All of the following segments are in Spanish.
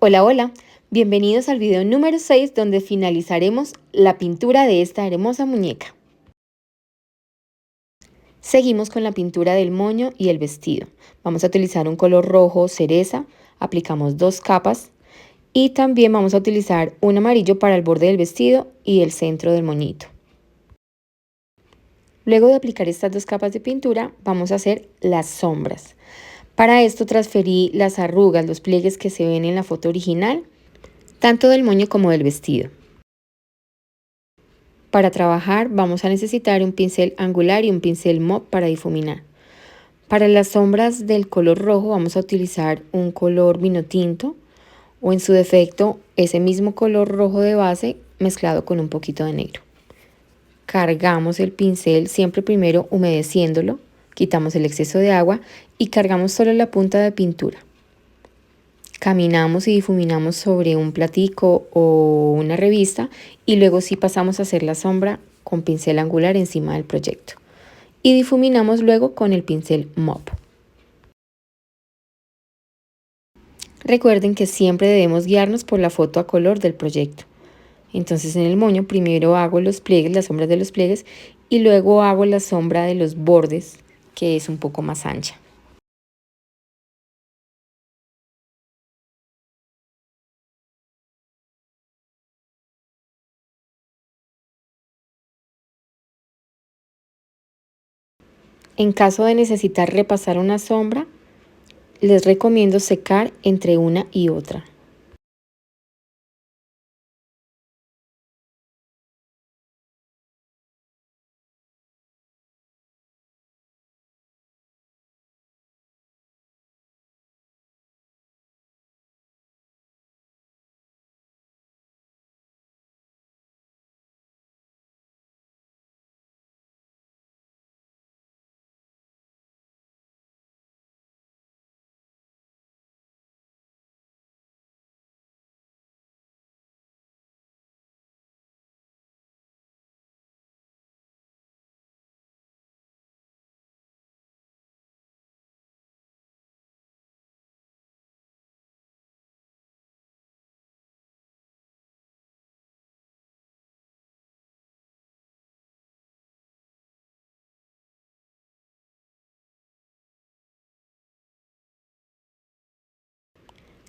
Hola, hola. Bienvenidos al video número 6 donde finalizaremos la pintura de esta hermosa muñeca. Seguimos con la pintura del moño y el vestido. Vamos a utilizar un color rojo cereza, aplicamos 2 capas y también vamos a utilizar un amarillo para el borde del vestido y el centro del moñito. Luego de aplicar estas 2 capas de pintura, vamos a hacer las sombras. Para esto transferí las arrugas, los pliegues que se ven en la foto original, tanto del moño como del vestido. Para trabajar vamos a necesitar un pincel angular y un pincel mop para difuminar. Para las sombras del color rojo vamos a utilizar un color vino tinto o en su defecto ese mismo color rojo de base mezclado con un poquito de negro. Cargamos el pincel siempre primero humedeciéndolo, quitamos el exceso de agua y cargamos solo la punta de pintura. Caminamos y difuminamos sobre un platico o una revista y luego sí pasamos a hacer la sombra con pincel angular encima del proyecto y difuminamos luego con el pincel mop. Recuerden que siempre debemos guiarnos por la foto a color del proyecto. Entonces en el moño primero hago los pliegues, las sombras de los pliegues y luego hago la sombra de los bordes, que es un poco más ancha. En caso de necesitar repasar una sombra, les recomiendo secar entre una y otra.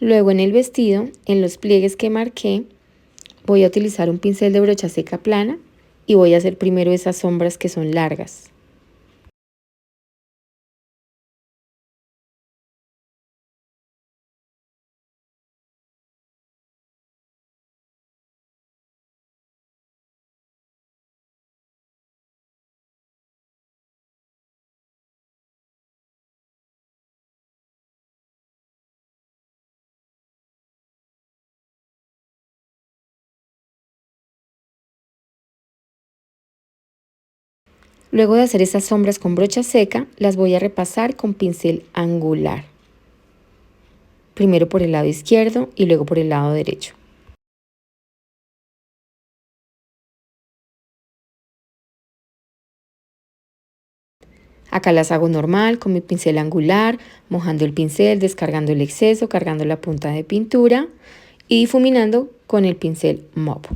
Luego en el vestido, en los pliegues que marqué, voy a utilizar un pincel de brocha seca plana y voy a hacer primero esas sombras que son largas. Luego de hacer esas sombras con brocha seca, las voy a repasar con pincel angular. Primero por el lado izquierdo y luego por el lado derecho. Acá las hago normal con mi pincel angular, mojando el pincel, descargando el exceso, cargando la punta de pintura y difuminando con el pincel mop.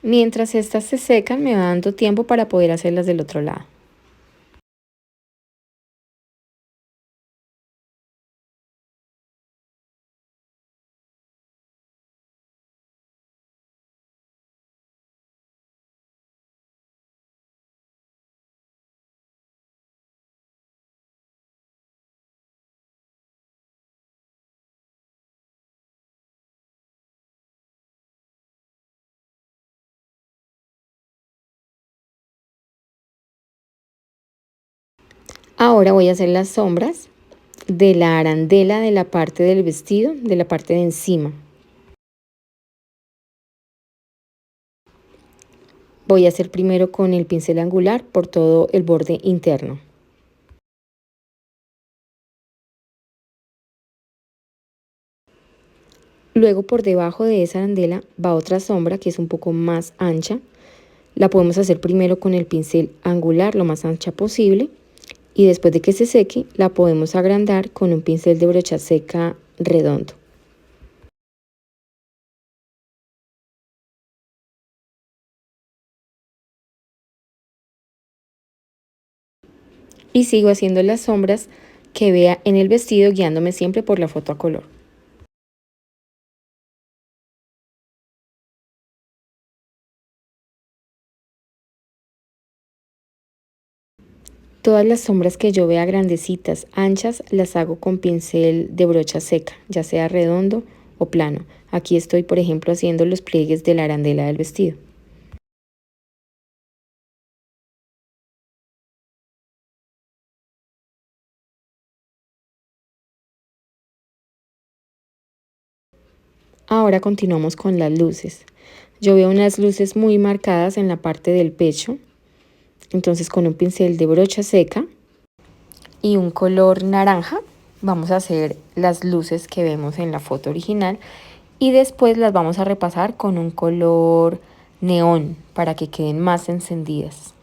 Mientras estas se secan, me va dando tiempo para poder hacerlas del otro lado. Ahora voy a hacer las sombras de la arandela de la parte del vestido, de la parte de encima. Voy a hacer primero con el pincel angular por todo el borde interno. Luego por debajo de esa arandela va otra sombra que es un poco más ancha. La podemos hacer primero con el pincel angular lo más ancha posible y después de que se seque la podemos agrandar con un pincel de brocha seca redondo. Y sigo haciendo las sombras que vea en el vestido guiándome siempre por la foto a color. Todas las sombras que yo vea grandecitas, anchas, las hago con pincel de brocha seca, ya sea redondo o plano. Aquí estoy, por ejemplo, haciendo los pliegues de la arandela del vestido. Ahora continuamos con las luces. Yo veo unas luces muy marcadas en la parte del pecho, entonces con un pincel de brocha seca y un color naranja vamos a hacer las luces que vemos en la foto original y después las vamos a repasar con un color neón para que queden más encendidas.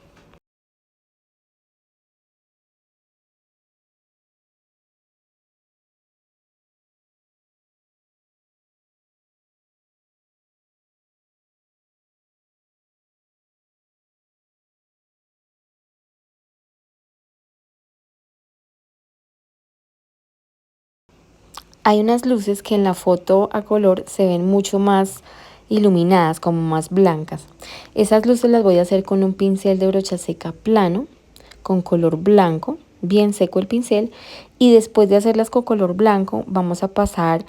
Hay unas luces que en la foto a color se ven mucho más iluminadas, como más blancas. Esas luces las voy a hacer con un pincel de brocha seca plano, con color blanco, bien seco el pincel. Y después de hacerlas con color blanco, vamos a pasar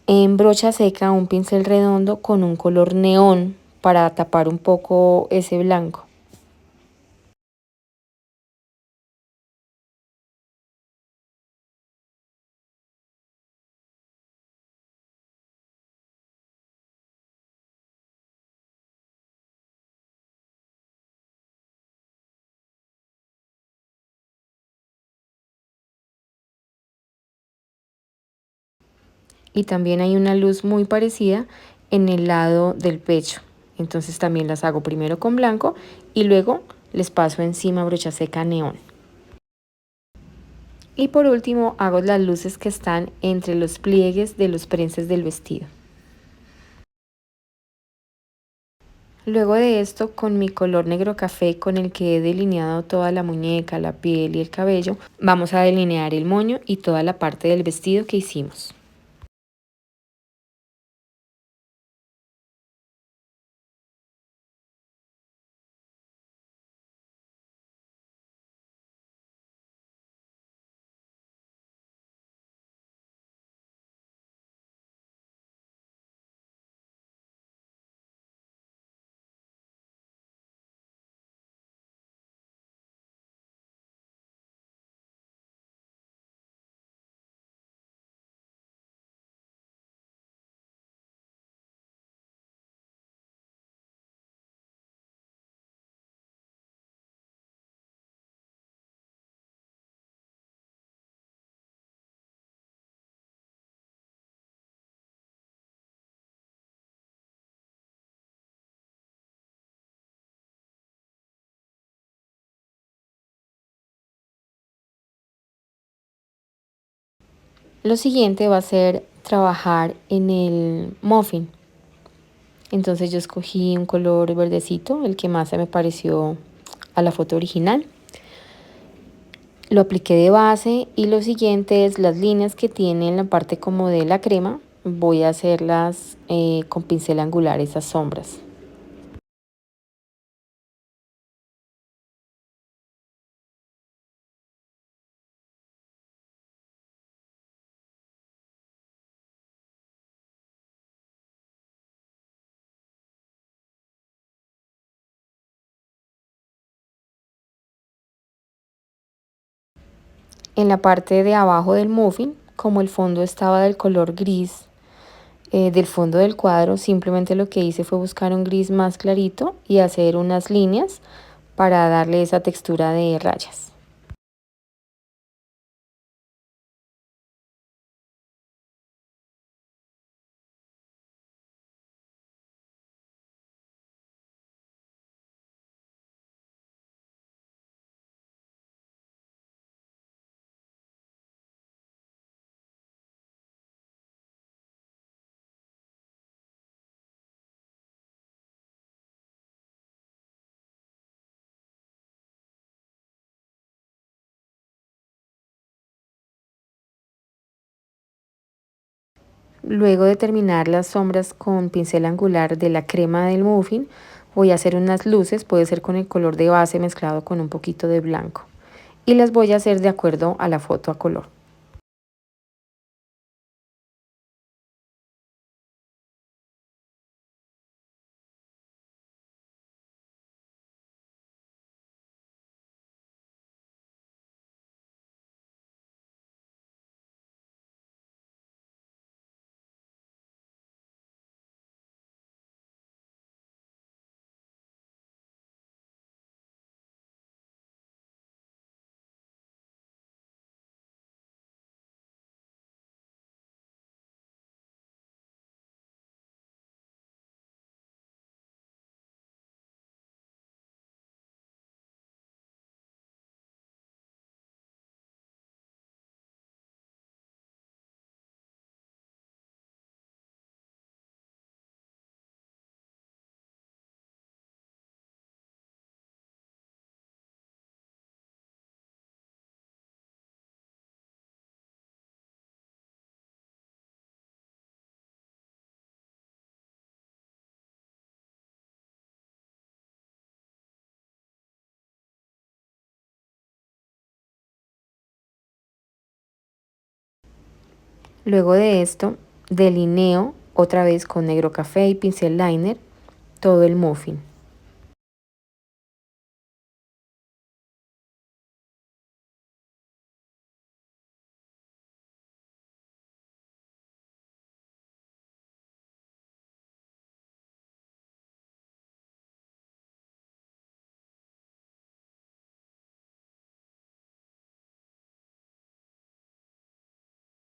en brocha seca un pincel redondo con un color neón para tapar un poco ese blanco. Y también hay una luz muy parecida en el lado del pecho. Entonces también las hago primero con blanco y luego les paso encima brocha seca neón. Y por último hago las luces que están entre los pliegues de los prenses del vestido. Luego de esto, con mi color negro café con el que he delineado toda la muñeca, la piel y el cabello, vamos a delinear el moño y toda la parte del vestido que hicimos. Lo siguiente va a ser trabajar en el muffin. Entonces yo escogí un color verdecito, el que más se me pareció a la foto original. Lo apliqué de base y lo siguiente es las líneas que tiene en la parte como de la crema. Voy a hacerlas con pincel angular, esas sombras. En la parte de abajo del muffin, como el fondo estaba del color gris del fondo del cuadro, simplemente lo que hice fue buscar un gris más clarito y hacer unas líneas para darle esa textura de rayas. Luego de terminar las sombras con pincel angular de la crema del muffin, voy a hacer unas luces, puede ser con el color de base mezclado con un poquito de blanco. Y las voy a hacer de acuerdo a la foto a color. Luego de esto, delineo otra vez con negro café y pincel liner todo el muffin.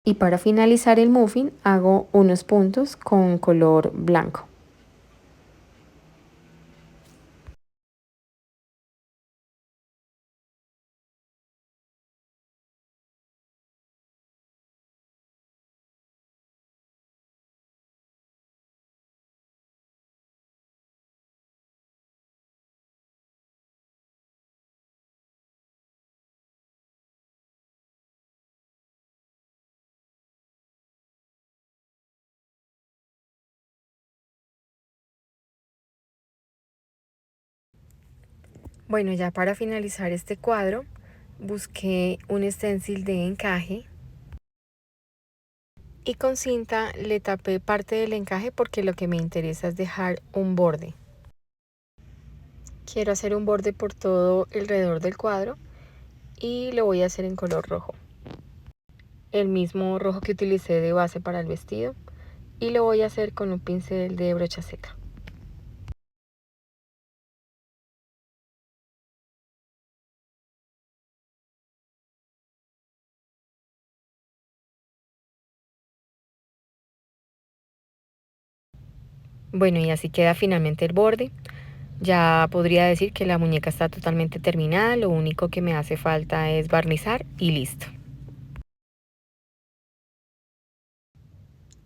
Y para finalizar el muffin hago unos puntos con color blanco. Bueno, ya para finalizar este cuadro, busqué un stencil de encaje y con cinta le tapé parte del encaje porque lo que me interesa es dejar un borde. Quiero hacer un borde por todo alrededor del cuadro y lo voy a hacer en color rojo. El mismo rojo que utilicé de base para el vestido y lo voy a hacer con un pincel de brocha seca. Bueno, y así queda finalmente el borde. Ya podría decir que la muñeca está totalmente terminada, lo único que me hace falta es barnizar y listo.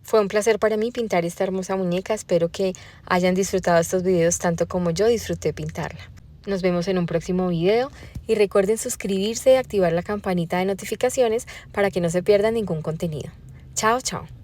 Fue un placer para mí pintar esta hermosa muñeca, espero que hayan disfrutado estos videos tanto como yo disfruté pintarla. Nos vemos en un próximo video y recuerden suscribirse y activar la campanita de notificaciones para que no se pierdan ningún contenido. Chao, chao.